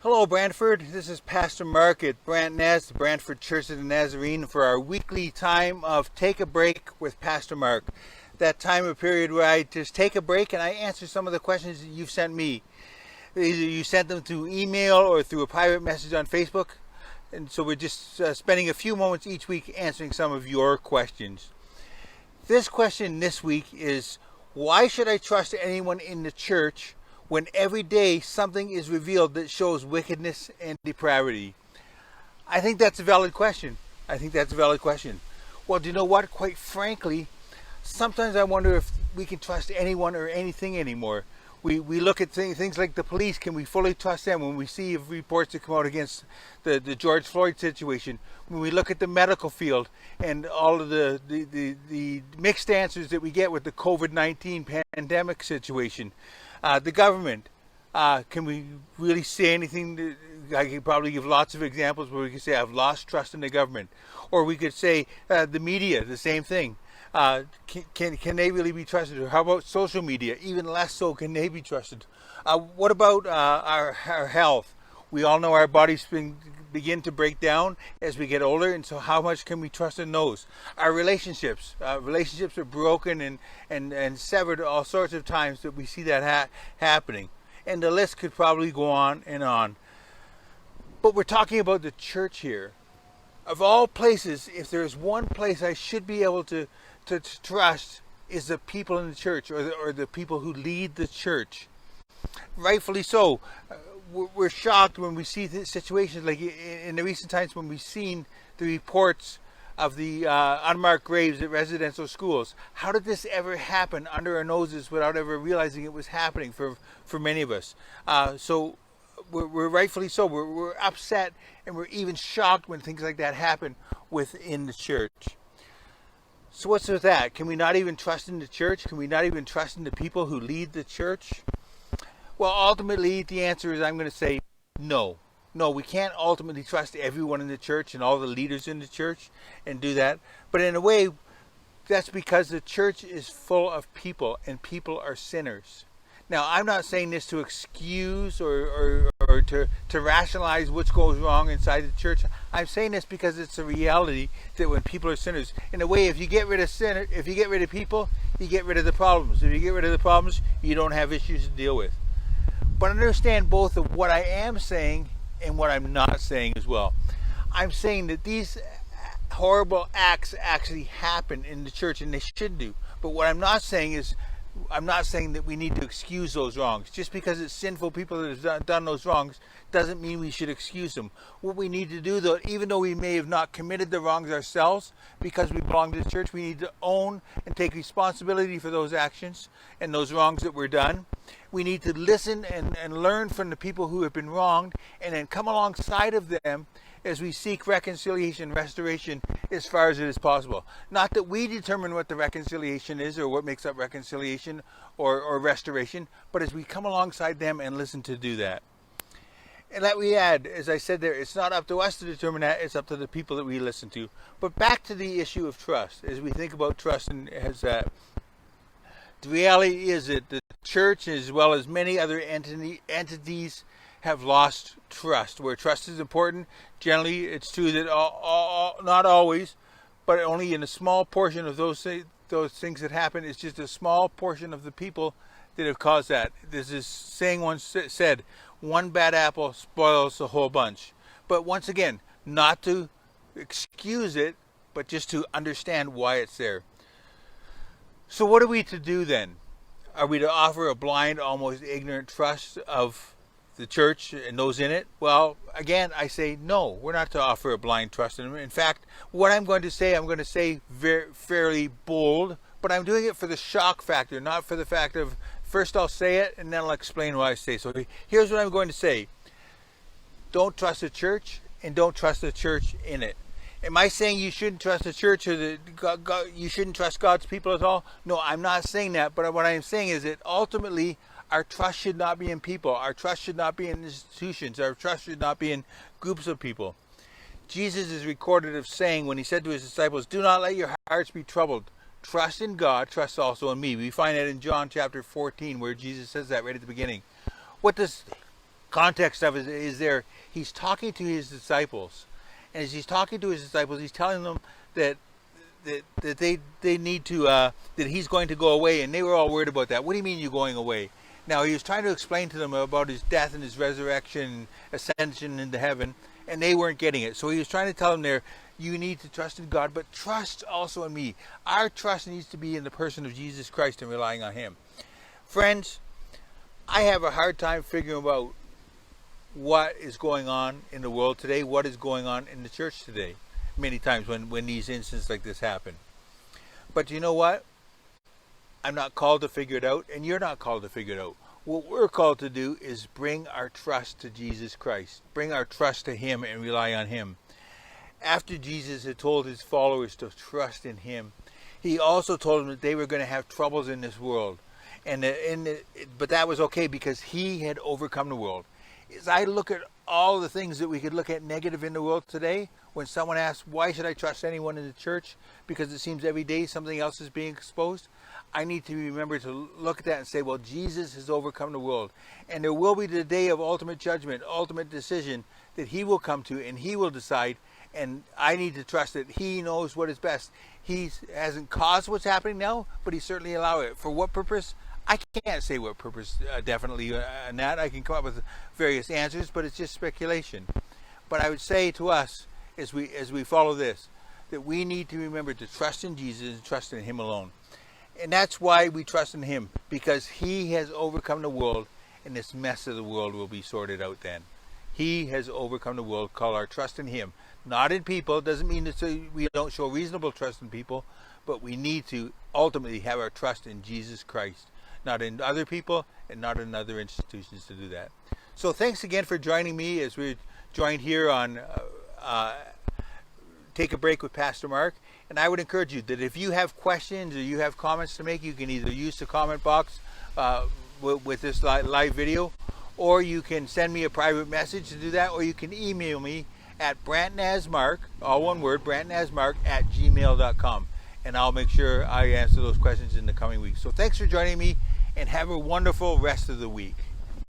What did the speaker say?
Hello, Brantford. This is Pastor Mark at Brant Naz, the Brantford Church of the Nazarene, for our weekly time of Take a Break with Pastor Mark. That time of period where I just take a break and I answer some of the questions that you've sent me. Either you sent them through email or through a private message on Facebook. And so we're just spending a few moments each week answering some of your questions. This question this week is, why should I trust anyone in the church when every day something is revealed that shows wickedness and depravity? I think that's a valid question. Well, do you know what? Quite frankly, sometimes I wonder if we can trust anyone or anything anymore. We look at things like the police. Can we fully trust them when we see reports that come out against the George Floyd situation? When we look at the medical field and all of the mixed answers that we get with the COVID-19 pandemic situation. The government, can we really say anything? I could probably give lots of examples where we could say I've lost trust in the government. Or we could say the media, the same thing. Can they really be trusted? Or how about social media? Even less so, can they be trusted? What about our health? We all know our bodies begin to break down as we get older, and so how much can we trust in those? Our relationships are broken and severed all sorts of times that we see that happening. And the list could probably go on and on. But we're talking about the church here. Of all places, if there is one place I should be able to trust, is the people in the church, or the people who lead the church. Rightfully so. We're shocked when we see situations like in the recent times when we've seen the reports of the unmarked graves at residential schools. How did this ever happen under our noses without ever realizing it was happening for many of us? So we're rightfully so. We're upset, and we're even shocked when things like that happen within the church. So what's with that? Can we not even trust in the church? Can we not even trust in the people who lead the church? Well, ultimately, the answer is I'm going to say no. No, we can't ultimately trust everyone in the church and all the leaders in the church and do that. But in a way, that's because the church is full of people, and people are sinners. Now, I'm not saying this to excuse or to rationalize what goes wrong inside the church. I'm saying this because it's a reality that when people are sinners, in a way, if you get rid of people, you get rid of the problems. If you get rid of the problems, you don't have issues to deal with. But understand both of what I am saying and what I'm not saying as well. I'm saying that these horrible acts actually happen in the church, and they should do. But what I'm not saying is, I'm not saying that we need to excuse those wrongs. Just because it's sinful people that have done those wrongs doesn't mean we should excuse them. What we need to do, though, even though we may have not committed the wrongs ourselves because we belong to the church, we need to own and take responsibility for those actions and those wrongs that were done. We need to listen and learn from the people who have been wronged, and then come alongside of them as we seek reconciliation, restoration, as far as it is possible. Not that we determine what the reconciliation is or what makes up reconciliation or restoration, but as we come alongside them and listen to do that. And let me add, as I said there, it's not up to us to determine that, it's up to the people that we listen to. But back to the issue of trust, as we think about trust, and as the reality is that the church, as well as many other entities, have lost trust. Where trust is important, generally it's true that not always, but only in a small portion of those things that happen. It's just a small portion of the people that have caused that. There's this saying once said, one bad apple spoils the whole bunch. But once again, not to excuse it, but just to understand why it's there. So what are we to do then? Are we to offer a blind, almost ignorant trust of the church and those in it? Well, again, I say no. We're not to offer a blind trust in them. In fact, what I'm going to say very, fairly bold, but I'm doing it for the shock factor, not for the fact of, first I'll say it and then I'll explain why I say so. Here's what I'm going to say. Don't trust the church, and don't trust the church in it. Am I saying you shouldn't trust the church, or you shouldn't trust God's people at all? No, I'm not saying that. But what I'm saying is that ultimately, our trust should not be in people. Our trust should not be in institutions. Our trust should not be in groups of people. Jesus is recorded of saying, when he said to his disciples, do not let your hearts be troubled. Trust in God, trust also in me. We find that in John chapter 14, where Jesus says that right at the beginning. What does context of it is there. He's talking to his disciples, and as he's talking to his disciples, he's telling them that they need to that he's going to go away, and they were all worried about that. What do you mean you're going away? Now he was trying to explain to them about his death and his resurrection, ascension into heaven, and they weren't getting it. So he was trying to tell them there, you need to trust in God, but trust also in me. Our trust needs to be in the person of Jesus Christ and relying on him. Friends, I have a hard time figuring out what is going on in the world today, what is going on in the church today, many times when these incidents like this happen. But you know what? I'm not called to figure it out, and you're not called to figure it out. What we're called to do is bring our trust to Jesus Christ. Bring our trust to him and rely on him. After Jesus had told his followers to trust in him, he also told them that they were going to have troubles in this world. But that was okay because he had overcome the world. As I look at all the things that we could look at negative in the world today, when someone asks, why should I trust anyone in the church? Because it seems every day something else is being exposed. I need to remember to look at that and say, well, Jesus has overcome the world. And there will be the day of ultimate judgment, ultimate decision that he will come to and he will decide. And I need to trust that he knows what is best. He hasn't caused what's happening now, but he certainly allowed it. For what purpose? I can't say what purpose definitely on that. I can come up with various answers, but it's just speculation. But I would say to us, as we follow this, that we need to remember to trust in Jesus and trust in him alone. And that's why we trust in him, because he has overcome the world, and this mess of the world will be sorted out then. He has overcome the world. Call our trust in him, not in people. It doesn't mean that we don't show reasonable trust in people, but we need to ultimately have our trust in Jesus Christ, not in other people and not in other institutions to do that. So thanks again for joining me as we're joined here on Take a Break with Pastor Mark. And I would encourage you that if you have questions or you have comments to make, you can either use the comment box with this live video, or you can send me a private message to do that, or you can email me at brantnazmark, all one word, brantnazmark@gmail.com. And I'll make sure I answer those questions in the coming weeks. So thanks for joining me, and have a wonderful rest of the week.